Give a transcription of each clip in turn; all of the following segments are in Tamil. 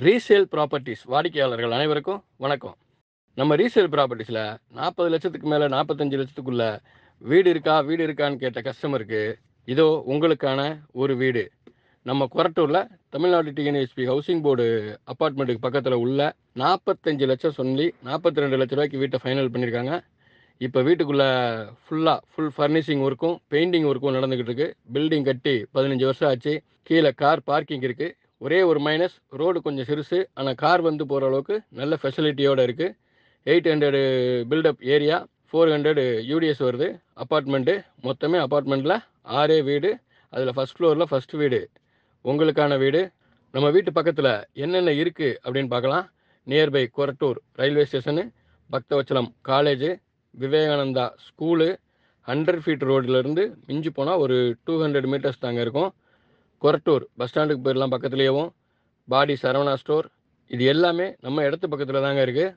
ரீசேல் ப்ராப்பர்ட்டிஸ் வாடிக்கையாளர்கள் அனைவருக்கும் வணக்கம். நம்ம ரீசேல் ப்ராப்பர்ட்டிஸில் 40 லட்சத்துக்கு மேலே 45 லட்சத்துக்குள்ள வீடு இருக்கான்னு கேட்ட கஸ்டமருக்கு இதோ உங்களுக்கான ஒரு வீடு. நம்ம கொரட்டூரில் தமிழ்நாடு டிஎன்எஸ்பி ஹவுசிங் போர்டு அப்பார்ட்மெண்ட்டுக்கு பக்கத்தில் உள்ள 45 லட்சம் சொல்லி 42 லட்ச ரூபாய்க்கு வீட்டை ஃபைனல் பண்ணியிருக்காங்க. இப்போ வீட்டுக்குள்ளே ஃபுல் ஃபர்னிஷிங் ஒர்க்கும் பெயிண்டிங் ஒர்க்கும் நடந்துக்கிட்டு இருக்கு. பில்டிங் கட்டி 15 வருஷம் ஆச்சு. கீழே கார் பார்க்கிங் இருக்குது. ஒரே ஒரு மைனஸ், ரோடு கொஞ்சம் சிறுசு, ஆனால் கார் வந்து போகிற அளவுக்கு நல்ல ஃபெசிலிட்டியோடு இருக்குது. 800 பில்டப் ஏரியா, 400 யூடிஎஸ் வருது. அப்பார்ட்மெண்ட்டு மொத்தமே அப்பார்ட்மெண்ட்டில் 6 வீடு. அதில் ஃபஸ்ட் ஃப்ளோரில் ஃபஸ்ட் வீடு உங்களுக்கான வீடு. நம்ம வீட்டு பக்கத்தில் என்னென்ன இருக்குது அப்படின்னு பார்க்கலாம். Nearby Korattur railway station, Bhaktavatsalam college, Vivekananda school, 100 feet ரோட்லேருந்து மிஞ்சி போனால் ஒரு 200 மீட்டர்ஸ் தாங்க இருக்கும். கொரட்டூர் பஸ் ஸ்டாண்டுக்கு போயிடலாம் பக்கத்துலேயேவும். பாடி சரவணா ஸ்டோர், இது எல்லாமே நம்ம இடத்து பக்கத்தில் தாங்க இருக்குது.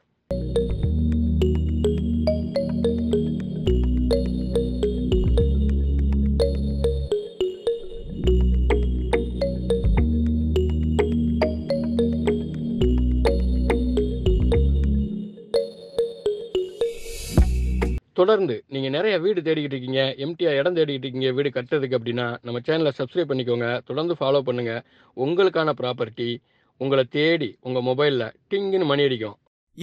தொடர்ந்து நீங்கள் நிறைய வீடு தேடிக்கிட்டு இருக்கீங்க, எம்டிஆர் இடம் தேடிக்கிட்டு இருக்கீங்க வீடு கட்டுறதுக்கு அப்படின்னா நம்ம சேனலை சப்ஸ்கிரைப் பண்ணிக்கோங்க. தொடர்ந்து ஃபாலோ பண்ணுங்கள். உங்களுக்கான ப்ராப்பர்ட்டி உங்களை தேடி உங்கள் மொபைலில் டிங்குன்னு மணி அடிக்கும்.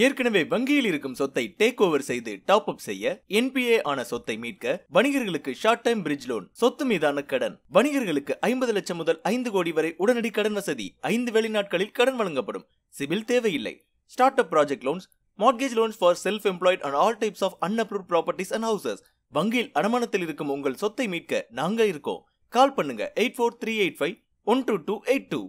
ஏற்கனவே வங்கியில் இருக்கும் சொத்தை டேக் ஓவர் செய்து டாப் அப் செய்ய, என்பிஏ ஆன சொத்தை மீட்க, வணிகர்களுக்கு ஷார்ட் டைம் பிரிட்ஜ் லோன், சொத்து மீதான கடன், வணிகர்களுக்கு 50 லட்சம் முதல் 5 கோடி வரை உடனடி கடன் வசதி, 5 வெளிநாட்களில் கடன் வழங்கப்படும், சிவில் தேவையில்லை, start up project loans, mortgage loans for self-employed and all types of unapproved properties and houses. வங்கியில் அடமானத்தில் இருக்கும் உங்கள் சொத்தை மீட்க நாங்க இருக்கோம். கால் பண்ணுங்க 84385 12282.